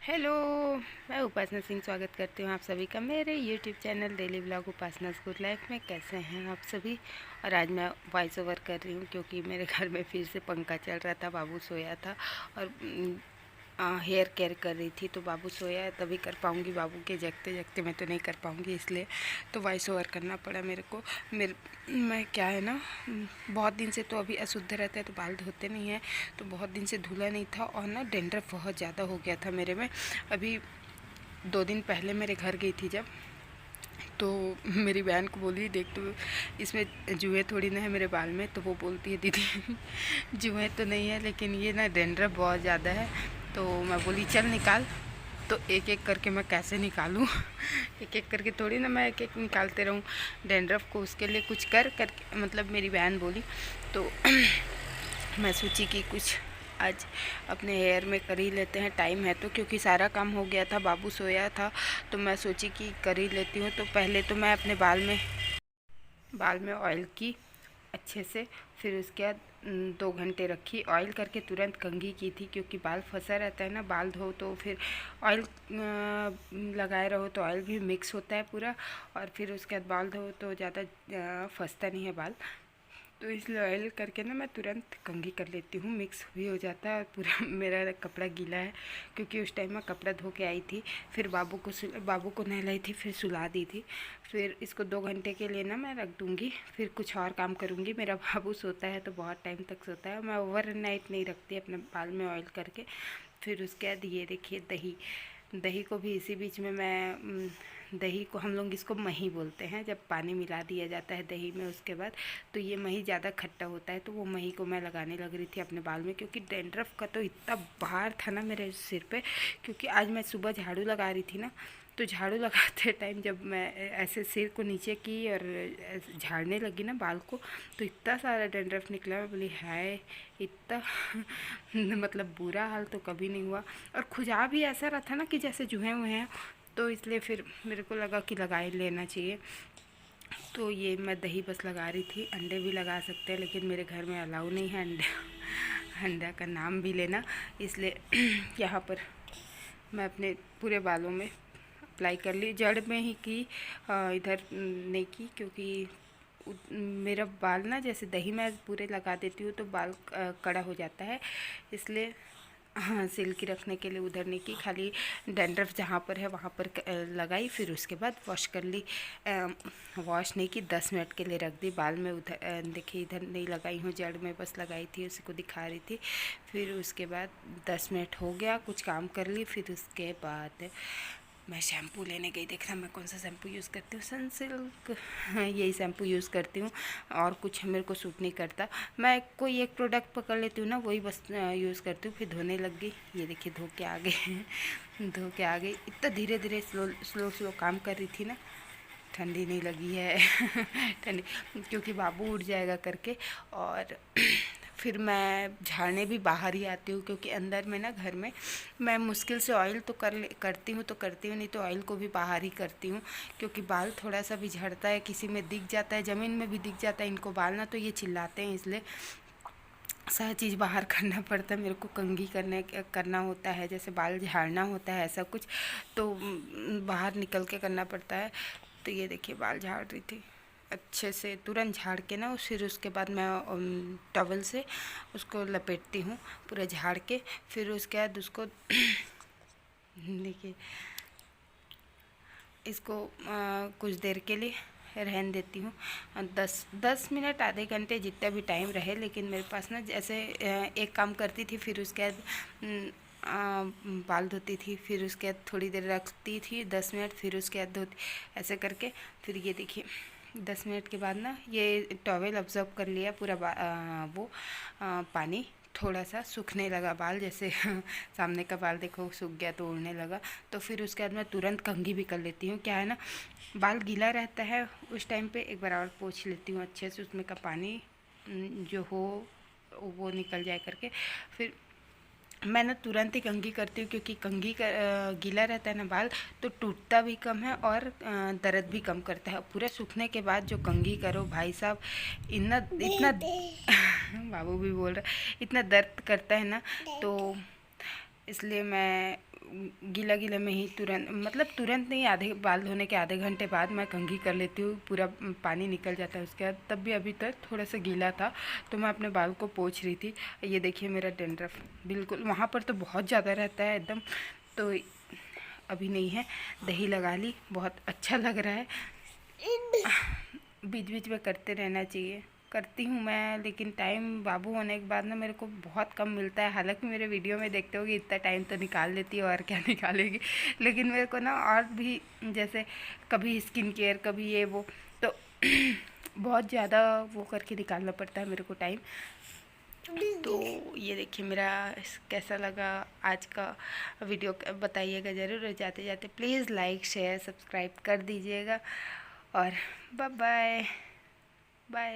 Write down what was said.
Hello, मैं उपासना सिंह स्वागत करती हूँ आप सभी का मेरे यूट्यूब चैनल डेली व्लॉग उपासना गुड लाइफ में। कैसे हैं आप सभी। और आज मैं वॉइस ओवर कर रही हूँ क्योंकि मेरे घर में फिर से पंखा चल रहा था, बाबू सोया था और हेयर केयर कर रही थी, तो बाबू सोया है तभी कर पाऊँगी। बाबू के जगते जगते मैं तो नहीं कर पाऊँगी, इसलिए तो वॉइस ओवर करना पड़ा मेरे को। मैं क्या है ना, बहुत दिन से तो अभी अशुद्ध रहता है तो बाल धोते नहीं हैं, तो बहुत दिन से धुला नहीं था और ना डेंड्रफ बहुत ज़्यादा हो गया था मेरे में। अभी 2 दिन पहले मेरे घर गई थी जब, तो मेरी बहन को बोली देख तो इसमें जुएँ थोड़ी ना है मेरे बाल में, तो वो बोलती है दीदी जुएँ तो नहीं है लेकिन ये ना डेंड्रफ बहुत ज़्यादा है। तो मैं बोली चल निकाल, तो एक एक करके मैं कैसे निकालूं एक एक करके थोड़ी ना मैं एक एक निकालते रहूं डेंड्रफ को, उसके लिए कुछ कर मतलब मेरी बहन बोली। तो मैं सोची कि कुछ आज अपने हेयर में कर ही लेते हैं, टाइम है तो, क्योंकि सारा काम हो गया था, बाबू सोया था, तो मैं सोची कि कर ही लेती हूँ। तो पहले तो मैं अपने बाल में ऑयल की अच्छे से, फिर उसके बाद 2 घंटे रखी ऑयल करके, तुरंत कंघी की थी क्योंकि बाल फंसा रहता है ना, बाल धो तो फिर ऑयल लगाए रहो तो ऑयल भी मिक्स होता है पूरा, और फिर उसके बाद बाल धो तो ज़्यादा फंसता नहीं है बाल। तो इसलिए ऑयल करके ना मैं तुरंत कंघी कर लेती हूँ, मिक्स भी हो जाता है और पूरा मेरा कपड़ा गीला है क्योंकि उस टाइम मैं कपड़ा धो के आई थी, फिर बाबू को नहलाई थी, फिर सुला दी थी। फिर इसको 2 घंटे के लिए ना मैं रख दूँगी, फिर कुछ और काम करूँगी। मेरा बाबू सोता है तो बहुत टाइम तक सोता है, मैं ओवरनाइट नहीं रखती अपने बाल में ऑयल करके। फिर उसके बाद ये देखिए दही को भी इसी बीच में मैं दही को, हम लोग इसको मही बोलते हैं, जब पानी मिला दिया जाता है दही में उसके बाद, तो ये मही ज़्यादा खट्टा होता है, तो वो मही को मैं लगाने लग रही थी अपने बाल में क्योंकि डेंड्रफ का तो इतना भार था ना मेरे सिर पे। क्योंकि आज मैं सुबह झाड़ू लगा रही थी ना, तो झाड़ू लगाते टाइम जब मैं ऐसे सिर को नीचे की और झाड़ने लगी ना बाल को, तो इतना सारा डेंड्रफ निकला। मैं बोली हाय, इतना मतलब बुरा हाल तो कभी नहीं हुआ। और खुजा भी ऐसा रहा था ना कि जैसे जुए हुए हैं, तो इसलिए फिर मेरे को लगा कि लगा ही लेना चाहिए। तो ये मैं दही बस लगा रही थी, अंडे भी लगा सकते हैं लेकिन मेरे घर में अलाउ नहीं है अंडा का नाम भी लेना, इसलिए यहाँ पर मैं अपने पूरे बालों में अप्लाई कर ली, जड़ में ही की, इधर नहीं की क्योंकि मेरा बाल ना, जैसे दही मैं पूरे लगा देती हूँ तो बाल कड़ा हो जाता है, इसलिए हाँ सिल्की रखने के लिए उधर नहीं की, खाली डैंड्रफ जहाँ पर है वहाँ पर लगाई। फिर उसके बाद वॉश कर ली, वॉश नहीं की, 10 मिनट के लिए रख दी बाल में। उधर देखिए इधर नहीं लगाई हूँ, जड़ में बस लगाई थी, उसी को दिखा रही थी। फिर उसके बाद 10 मिनट हो गया, कुछ काम कर ली, फिर उसके बाद मैं शैम्पू लेने गई। देखना मैं कौन सा शैम्पू यूज़ करती हूँ, सनसिल्क, हाँ यही शैम्पू यूज़ करती हूँ, और कुछ मेरे को सूट नहीं करता। मैं कोई एक प्रोडक्ट पकड़ लेती हूँ ना, वही बस यूज़ करती हूँ। फिर धोने लग गई, ये देखिए धो के आ गई धो के आ गई। इतना धीरे धीरे स्लो काम कर रही थी ना, ठंडी नहीं लगी है ठंडी, क्योंकि बाबू उठ जाएगा करके। और फिर मैं झाड़ने भी बाहर ही आती हूँ क्योंकि अंदर में ना, घर में मैं मुश्किल से ऑयल तो करती हूँ, नहीं तो ऑयल को भी बाहर ही करती हूँ क्योंकि बाल थोड़ा सा भी झड़ता है, किसी में दिख जाता है, ज़मीन में भी दिख जाता है इनको बाल ना, तो ये चिल्लाते हैं, इसलिए सारी चीज़ बाहर करना पड़ता है मेरे को। कंघी करना होता है, जैसे बाल झाड़ना होता है ऐसा कुछ, तो बाहर निकल के करना पड़ता है। तो ये देखिए बाल झाड़ रही थी अच्छे से, तुरंत झाड़ के ना, फिर उसके बाद मैं टॉवल से उसको लपेटती हूँ पूरा झाड़ के। फिर उसके बाद उसको देखिए इसको कुछ देर के लिए रहने देती हूँ, 10 मिनट आधे घंटे जितना भी टाइम रहे। लेकिन मेरे पास ना, जैसे एक काम करती थी, फिर उसके बाद बाल धोती थी, फिर उसके बाद थोड़ी देर रखती थी 10 मिनट, फिर उसके बाद धोती, ऐसे करके। फिर ये देखिए 10 मिनट के बाद ना, ये टॉवेल ऑब्जर्व कर लिया पूरा पानी, थोड़ा सा सूखने लगा बाल, जैसे सामने का बाल देखो सूख गया तो उड़ने लगा। तो फिर उसके बाद मैं तुरंत कंघी भी कर लेती हूँ। क्या है ना, बाल गीला रहता है उस टाइम पे, एक बार और पोंछ लेती हूँ अच्छे से, उसमें का पानी जो हो वो निकल जाए करके। फिर मैं ना तुरंत ही कंघी करती हूँ क्योंकि कंघी का गीला रहता है ना बाल, तो टूटता भी कम है और दर्द भी कम करता है। पूरे सूखने के बाद जो कंघी करो भाई साहब, इतना इतना बाबू भी बोल रहा है, इतना दर्द करता है ना, तो इसलिए मैं गीला गीला में ही तुरंत, मतलब तुरंत नहीं, आधे बाल धोने के आधे घंटे बाद मैं कंघी कर लेती हूँ, पूरा पानी निकल जाता है उसके बाद। तब भी अभी तक थोड़ा सा गीला था तो मैं अपने बाल को पोंछ रही थी। ये देखिए मेरा डैंड्रफ बिल्कुल, वहाँ पर तो बहुत ज़्यादा रहता है एकदम, तो अभी नहीं है। दही लगा ली, बहुत अच्छा लग रहा है। बीच बीच में करते रहना चाहिए, करती हूँ मैं, लेकिन टाइम बाबू होने के बाद ना मेरे को बहुत कम मिलता है। हालांकि मेरे वीडियो में देखते हो कि इतना टाइम तो निकाल लेती है, और क्या निकालेगी, लेकिन मेरे को ना और भी, जैसे कभी स्किन केयर, कभी ये वो, तो बहुत ज़्यादा वो करके निकालना पड़ता है मेरे को टाइम। तो ये देखिए मेरा कैसा लगा आज का वीडियो, बताइएगा ज़रूर। जाते जाते प्लीज़ लाइक शेयर सब्सक्राइब कर दीजिएगा, और बाय बाय बाय।